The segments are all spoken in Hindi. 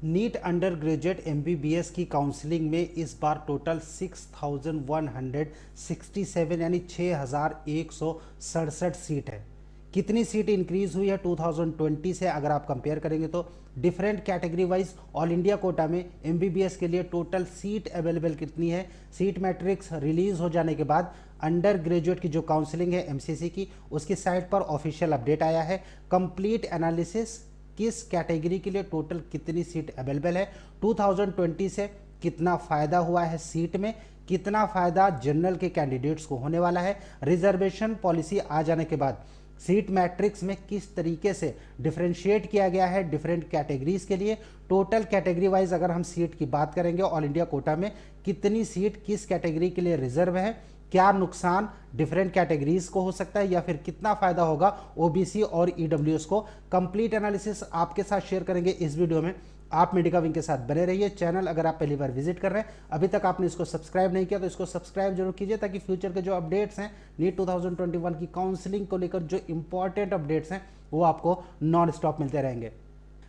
नीट अंडर ग्रेजुएट एमबीबीएस की काउंसलिंग में इस बार टोटल 6167 यानी 6167 सीट है। कितनी सीट इंक्रीज हुई है 2020 से अगर आप कंपेयर करेंगे तो different category wise all India quota में एमबीबीएस के लिए टोटल सीट अवेलेबल कितनी है। सीट मैट्रिक्स रिलीज हो जाने के बाद अंडर ग्रेजुएट की जो काउंसलिंग है एमसीसी की, उसकी साइट पर ऑफिशियल अपडेट आया है। कंप्लीट एनालिसिस किस कैटेगरी के लिए टोटल कितनी सीट अवेलेबल है, 2020 से कितना फायदा हुआ है सीट में, कितना फायदा जनरल के कैंडिडेट्स को होने वाला है, रिजर्वेशन पॉलिसी आ जाने के बाद सीट मैट्रिक्स में किस तरीके से डिफरेंशिएट किया गया है डिफरेंट कैटेगरीज के लिए। टोटल कैटेगरी वाइज अगर हम सीट की बात करेंगे ऑल इंडिया कोटा में कितनी सीट किस कैटेगरी के लिए रिजर्व है, क्या नुकसान डिफरेंट कैटेगरीज को हो सकता है या फिर कितना फायदा होगा ओबीसी और ईडब्ल्यूएस को, कंप्लीट एनालिसिस आपके साथ शेयर करेंगे इस वीडियो में। आप मेडिका विंग के साथ बने रहिए। चैनल अगर आप पहली बार विजिट कर रहे हैं, अभी तक आपने इसको सब्सक्राइब नहीं किया तो इसको सब्सक्राइब जरूर कीजिए ताकि फ्यूचर के जो अपडेट्स हैं नीट 2021 की काउंसलिंग को लेकर जो इंपॉर्टेंट अपडेट्स हैं वो आपको नॉन स्टॉप मिलते रहेंगे।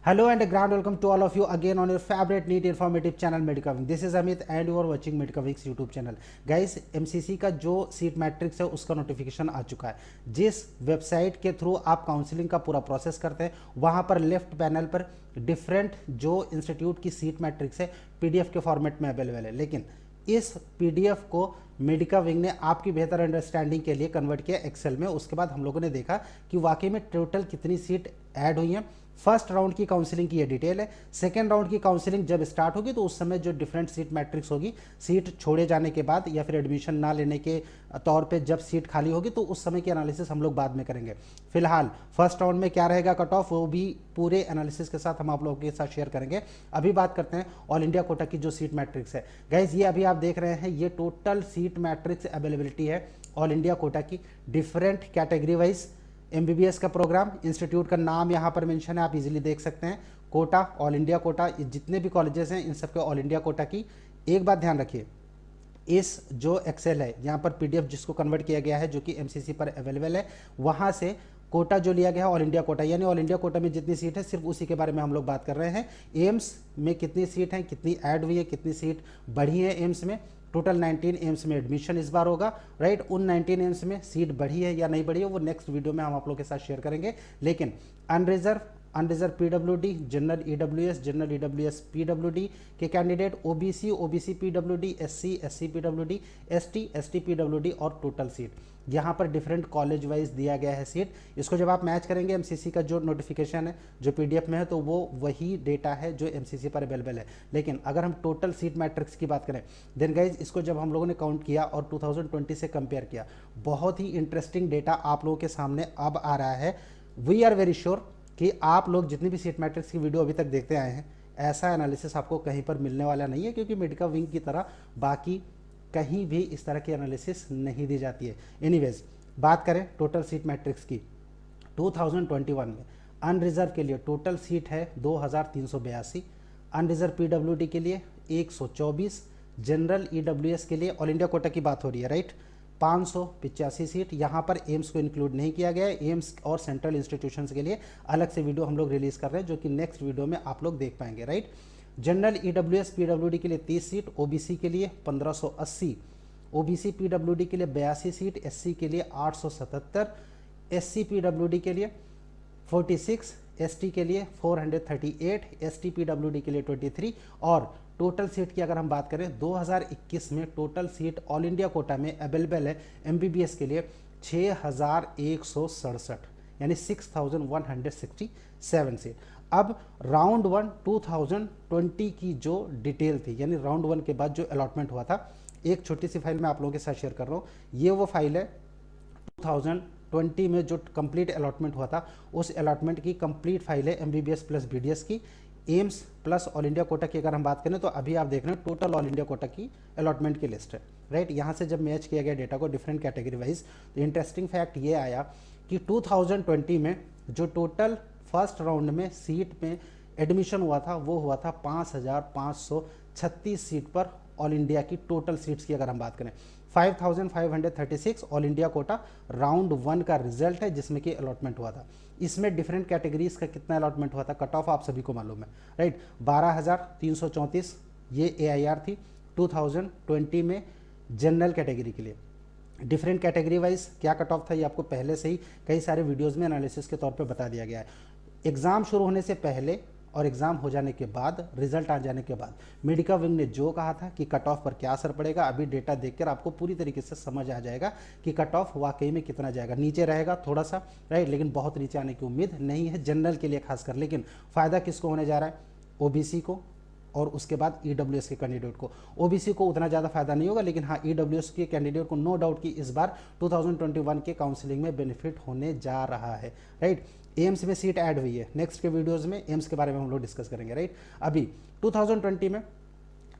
Hello and a grand welcome to all of you again on your favorite NEET informative channel Medica Wing. This is Amit and you are watching Medica Wing's YouTube channel. Guys, MCC का जो सीट मैट्रिक्स है उसका नोटिफिकेशन आ चुका है। जिस वेबसाइट के थ्रू आप काउंसलिंग का पूरा प्रोसेस करते हैं वहाँ पर लेफ्ट पैनल पर डिफरेंट जो इंस्टीट्यूट की सीट मैट्रिक्स है पीडीएफ के फॉर्मेट में अवेलेबल है, लेकिन इस पीडीएफ को मेडिका विंग ने आपकी बेहतर अंडरस्टैंडिंग के लिए कन्वर्ट किया एक्सेल में। उसके बाद हम लोगों ने देखा कि वाकई में टोटल कितनी सीट ऐड हुई हैं। फर्स्ट राउंड की काउंसलिंग की ये डिटेल है। सेकेंड राउंड की काउंसलिंग जब स्टार्ट होगी तो उस समय जो डिफरेंट सीट मैट्रिक्स होगी, सीट छोड़े जाने के बाद या फिर एडमिशन ना लेने के तौर पे जब सीट खाली होगी तो उस समय की एनालिसिस हम लोग बाद में करेंगे। फिलहाल फर्स्ट राउंड में क्या रहेगा कट ऑफ वो भी पूरे एनालिसिस के साथ हम आप लोगों के साथ शेयर करेंगे। अभी बात करते हैं ऑल इंडिया कोटा की जो सीट मैट्रिक्स है। गाइज ये अभी आप देख रहे हैं ये टोटल सीट मैट्रिक्स अवेलेबिलिटी है ऑल इंडिया कोटा की डिफरेंट कैटेगरी वाइज। एमबीबीएस का प्रोग्राम, इंस्टीट्यूट का नाम यहाँ पर मेंशन है, आप इजीली देख सकते हैं। कोटा, ऑल इंडिया कोटा, जितने भी कॉलेजेस हैं इन सबके ऑल इंडिया कोटा की। एक बात ध्यान रखिए, इस जो एक्सेल है यहाँ पर पीडीएफ जिसको कन्वर्ट किया गया है जो कि एमसीसी पर अवेलेबल है, वहाँ से कोटा जो लिया गया है ऑल इंडिया कोटा, यानी ऑल इंडिया कोटा में जितनी सीट है सिर्फ उसी के बारे में हम लोग बात कर रहे हैं। एम्स में कितनी सीट है, कितनी ऐड हुई है, कितनी सीट बढ़ी है एम्स में। टोटल 19 एम्स में एडमिशन इस बार होगा, राइट। उन 19 एम्स में सीट बढ़ी है या नहीं बढ़ी है वो नेक्स्ट वीडियो में हम आप लोग के साथ शेयर करेंगे। लेकिन unreserved PWD, general EWS, general EWS PWD के candidate, OBC PWD, SC PWD, ST PWD और टोटल सीट यहाँ पर डिफरेंट कॉलेज वाइज दिया गया है सीट। इसको जब आप मैच करेंगे एमसीसी का जो नोटिफिकेशन है जो पीडीएफ में है तो वो वही डेटा है जो एमसीसी पर अवेलेबल है। लेकिन अगर हम टोटल सीट मैट्रिक्स की बात करें देन गाइज इसको जब हम लोगों ने काउंट किया और 2020 से कंपेयर किया, बहुत ही इंटरेस्टिंग डेटा आप लोगों के सामने अब आ रहा है। वी आर वेरी श्योर कि आप लोग जितनी भी सीट मैट्रिक्स की वीडियो अभी तक देखते आए हैं ऐसा एनालिसिस आपको कहीं पर मिलने वाला नहीं है, क्योंकि मेडिका विंग की तरह बाकी कहीं भी इस तरह की एनालिसिस नहीं दी जाती है। एनीवेज, बात करें टोटल सीट मैट्रिक्स की, 2021 में अनरिजर्व के लिए टोटल सीट है 2382, अनरिजर्व पीडब्ल्यूडी के लिए 124, जनरल ईडब्ल्यूएस के लिए ऑल इंडिया कोटा की बात हो रही है, राइट, 585 सीट। यहाँ पर एम्स को इंक्लूड नहीं किया गया है। एम्स और सेंट्रल इंस्टीट्यूशंस के लिए अलग से वीडियो हम लोग रिलीज कर रहे हैं जो कि नेक्स्ट वीडियो में आप लोग देख पाएंगे, राइट। जनरल ईडब्ल्यूएस पीडब्ल्यूडी के लिए 30 सीट, ओबीसी के लिए 1580, ओबीसी पीडब्ल्यूडी के लिए 82 सीट, एससी के लिए 877, एससी पीडब्ल्यूडी के लिए 46, एसटी के लिए 438, एसटी पीडब्ल्यूडी के लिए 23 और टोटल सीट की अगर हम बात करें 2021 में total seat all India quota में अवेलेबल है एमबीबीएस के लिए 6167 यानी 6167 सीट। अब राउंड 1 2020 की जो डिटेल थी, यानी राउंड 1 के बाद जो अलॉटमेंट हुआ था, एक छोटी सी फाइल मैं आप लोगों के साथ शेयर कर रहा हूँ। ये वो फाइल है 2020 में जो कंप्लीट अलॉटमेंट हुआ था, उस अलॉटमेंट की कंप्लीट फाइल है एमबीबीएस प्लस बीडीएस की। AIIMS plus all India quota की अगर हम बात करें तो अभी आप देख रहे हैं टोटल ऑल इंडिया कोटा की अलॉटमेंट की लिस्ट है, राइट। यहाँ से जब मैच किया गया डेटा को डिफरेंट कैटेगरी वाइज तो इंटरेस्टिंग फैक्ट ये आया कि 2020 में जो टोटल फर्स्ट राउंड में सीट में एडमिशन हुआ था वो हुआ था 5536 सीट पर ऑल इंडिया की टोटल सीट्स की अगर हम बात करें। 5536 ऑल इंडिया कोटा राउंड 1 का रिजल्ट है जिसमें कि अलॉटमेंट हुआ था। इसमें डिफरेंट कैटेगरीज का कितना अलॉटमेंट हुआ था, कट ऑफ आप सभी को मालूम है, राइट। 12,334 ये AIR थी 2020 में जनरल कैटेगरी के लिए। डिफरेंट कैटेगरी वाइज क्या कट ऑफ था ये आपको पहले से ही कई सारे वीडियोस में एनालिसिस के तौर पे बता दिया गया है। एग्ज़ाम शुरू होने से पहले और एग्ज़ाम हो जाने के बाद, रिजल्ट आ जाने के बाद मेडिका विंग ने जो कहा था कि कट ऑफ पर क्या असर पड़ेगा, अभी डेटा देखकर आपको पूरी तरीके से समझ आ जाएगा कि कट ऑफ वाकई में कितना जाएगा। नीचे रहेगा थोड़ा सा, राइट, लेकिन बहुत नीचे आने की उम्मीद नहीं है जनरल के लिए खासकर। लेकिन फ़ायदा किसको होने जा रहा है, OBC को और उसके बाद EWS के कैंडिडेट को। OBC को उतना ज़्यादा फायदा नहीं होगा, लेकिन हाँ EWS के कैंडिडेट को नो डाउट कि इस बार 2021 के काउंसलिंग में बेनिफिट होने जा रहा है, राइट। एम्स में सीट ऐड हुई है, नेक्स्ट के वीडियोस में एम्स के बारे में हम लोग डिस्कस करेंगे, राइट। अभी 2020 में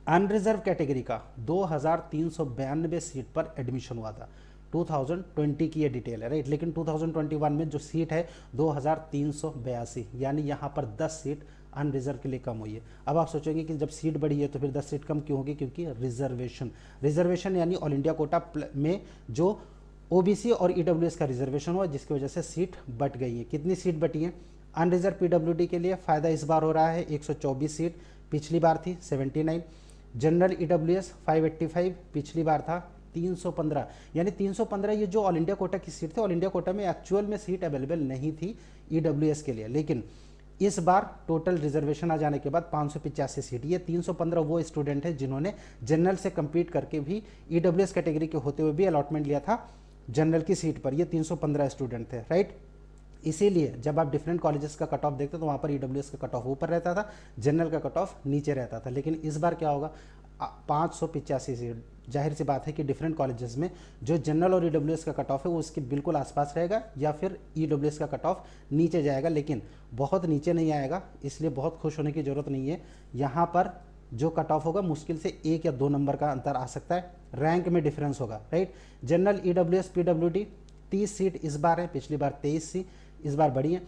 अनरिजर्व कैटेगरी का 2392 सीट पर एडमिशन हुआ था। 2020 की ये डिटेल है, राइट। लेकिन 2021 में जो सीट है 2382, यानी यहाँ पर 10 सीट अनरिजर्व के लिए कम हुई है। अब आप सोचेंगे कि जब सीट बढ़ी है तो फिर 10 सीट कम क्यों होगी, क्योंकि रिजर्वेशन यानी ऑल इंडिया कोटा में जो OBC और EWS का रिजर्वेशन हुआ जिसकी वजह से सीट बट गई है। कितनी सीट बटी है अनरिजर्व PWD के लिए, फ़ायदा इस बार हो रहा है 124 सीट, पिछली बार थी 79। जनरल EWS 585, पिछली बार था 315, यानी 315 ये जो ऑल इंडिया कोटा की सीट थी, ऑल इंडिया कोटा में एक्चुअल में सीट अवेलेबल नहीं थी EWS के लिए, लेकिन इस बार टोटल रिजर्वेशन आ जाने के बाद 585 सीट, ये 315 वो स्टूडेंट हैं जिन्होंने जनरल से कम्पीट करके भी EWS कैटेगरी के होते हुए भी अलॉटमेंट लिया था जनरल की सीट पर। ये 315 स्टूडेंट थे, राइट। इसीलिए जब आप डिफरेंट कॉलेजेस का कट ऑफ देखते तो वहाँ पर EWS का कट ऑफ ऊपर रहता था, जनरल का कट ऑफ नीचे रहता था। लेकिन इस बार क्या होगा, 585 सीट, जाहिर सी बात है कि डिफरेंट कॉलेजेस में जो जनरल और EWS का कट ऑफ है वो उसके बिल्कुल आसपास रहेगा, या फिर EWS का कट ऑफ नीचे जाएगा, लेकिन बहुत नीचे नहीं आएगा, इसलिए बहुत खुश होने की ज़रूरत नहीं है। यहाँ पर जो कट ऑफ होगा मुश्किल से 1 या 2 नंबर का अंतर आ सकता है, रैंक में डिफरेंस होगा, right. General EWS PWD 30 seat इस बार है, पिछली बार 23 सी, इस बार बढ़ी है।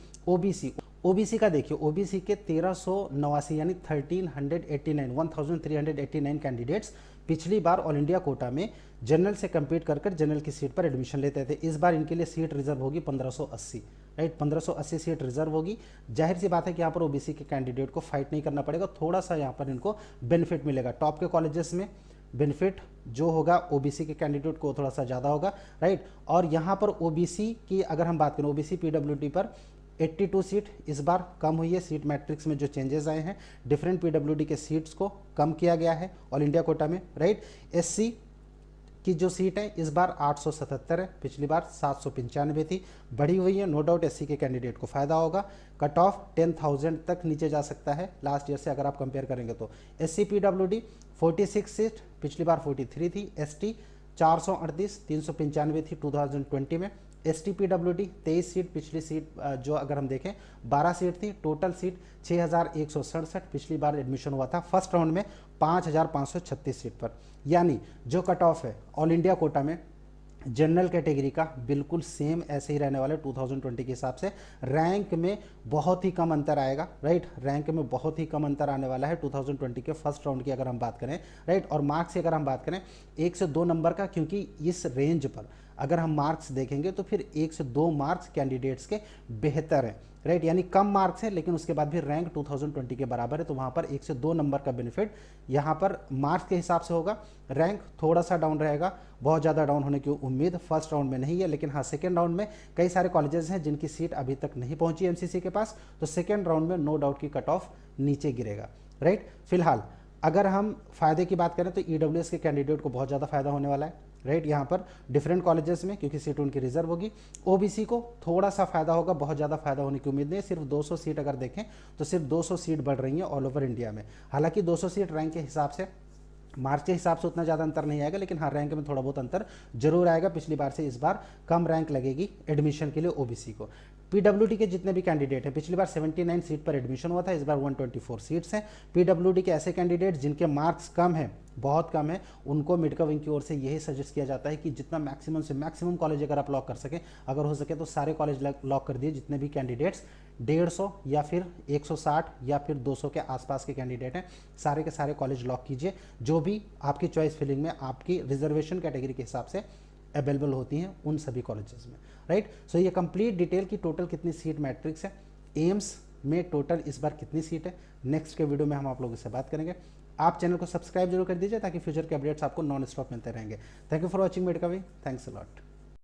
OBC का देखिए, OBC के 1389 यानी 1389 कैंडिडेट्स पिछली बार ऑल इंडिया कोटा में जनरल से कम्पीट कर जनरल की सीट पर एडमिशन लेते थे। इस बार इनके लिए सीट रिजर्व होगी 1580, राइट। 1580 सीट रिजर्व होगी। जाहिर सी बात है कि यहाँ पर OBC के कैंडिडेट को फाइट नहीं करना पड़ेगा, थोड़ा सा यहाँ पर इनको बेनिफिट मिलेगा। टॉप के कॉलेजेस में बेनिफिट जो होगा OBC के कैंडिडेट को थोड़ा सा ज़्यादा होगा, राइट। और यहाँ पर OBC की अगर हम बात करें, OBC PWD पर 82 सीट इस बार कम हुई है। सीट मैट्रिक्स में जो चेंजेस आए हैं, डिफरेंट PWD के सीट्स को कम किया गया है ऑल इंडिया कोटा में, राइट। SC की जो सीट है इस बार 877 है, पिछली बार 795 थी, बढ़ी हुई है। नो डाउट SC के कैंडिडेट को फ़ायदा होगा। कट ऑफ 10,000 तक नीचे जा सकता है लास्ट ईयर से अगर आप कंपेयर करेंगे तो। SC PWD 46 सीट, पिछली बार 43 थी। ST 438, 395 थी 2020 में। ST PWD 23 सीट, पिछली सीट जो अगर हम देखें 12 सीट थी। टोटल सीट 6167, पिछली बार एडमिशन हुआ था फर्स्ट राउंड में 5536 सीट पर। यानी जो कट ऑफ है ऑल इंडिया कोटा में जनरल कैटेगरी का बिल्कुल सेम ऐसे ही रहने वाले 2020 के हिसाब से। रैंक में बहुत ही कम अंतर आएगा, राइट। रैंक में बहुत ही कम अंतर आने वाला है 2020 के फर्स्ट राउंड की अगर हम बात करें, राइट। और मार्क्स की अगर हम बात करें 1 से 2 नंबर का, क्योंकि इस रेंज पर अगर हम मार्क्स देखेंगे तो फिर 1 से 2 मार्क्स कैंडिडेट्स के बेहतर हैं, राइट। यानी कम मार्क्स है लेकिन उसके बाद भी रैंक 2020 के बराबर है, तो वहाँ पर 1 से 2 नंबर का बेनिफिट यहाँ पर मार्क्स के हिसाब से होगा। रैंक थोड़ा सा डाउन रहेगा, बहुत ज़्यादा डाउन होने की उम्मीद फर्स्ट राउंड में नहीं है, लेकिन हाँ सेकेंड राउंड में कई सारे कॉलेजेस हैं जिनकी सीट अभी तक नहीं पहुँची MCC के पास, तो सेकेंड राउंड में नो डाउट की कट ऑफ नीचे गिरेगा, राइट। फिलहाल अगर हम फायदे की बात करें तो EWS के कैंडिडेट को बहुत ज़्यादा फायदा होने वाला है, राइट। यहाँ पर डिफरेंट कॉलेजेस में क्योंकि सीट उनकी रिजर्व होगी। OBC को थोड़ा सा फायदा होगा, बहुत ज़्यादा फायदा होने की उम्मीद नहीं है। सिर्फ 200 सीट अगर देखें तो सिर्फ 200 सीट बढ़ रही हैं ऑल ओवर इंडिया में। हालांकि 200 सीट रैंक के हिसाब से, मार्क्स के हिसाब से उतना ज़्यादा अंतर नहीं आएगा, लेकिन हाँ रैंक में थोड़ा बहुत अंतर जरूर आएगा। पिछली बार से इस बार कम रैंक लगेगी एडमिशन के लिए OBC को। PWD के जितने भी कैंडिडेट हैं, पिछली बार 79 सीट पर एडमिशन हुआ था, इस बार 124 सीट्स हैं। PWD के ऐसे कैंडिडेट जिनके मार्क्स कम हैं बहुत कम है, उनको मेडिकल विंग की ओर से यही सजेस्ट किया जाता है कि जितना मैक्सिमम से मैक्सिमम कॉलेज अगर आप लॉक कर सकें, अगर हो सके तो सारे कॉलेज लॉक कर दिए जितने भी कैंडिडेट्स 150 या फिर 160 या फिर 200 के आसपास के कैंडिडेट हैं, सारे के सारे कॉलेज लॉक कीजिए जो भी आपकी चॉइस फिलिंग में आपकी रिजर्वेशन कैटेगरी के हिसाब से अवेलेबल होती हैं उन सभी कॉलेजेस में, राइट। सो ये कंप्लीट डिटेल की टोटल कितनी सीट मैट्रिक्स है, एम्स में टोटल इस बार कितनी सीट है, नेक्स्ट के वीडियो में हम आप लोगों से बात करेंगे। आप चैनल को सब्सक्राइब जरूर कर दीजिए ताकि फ्यूचर के अपडेट्स आपको नॉन स्टॉप मिलते रहेंगे। Thank you for watching Medica way, thanks a lot.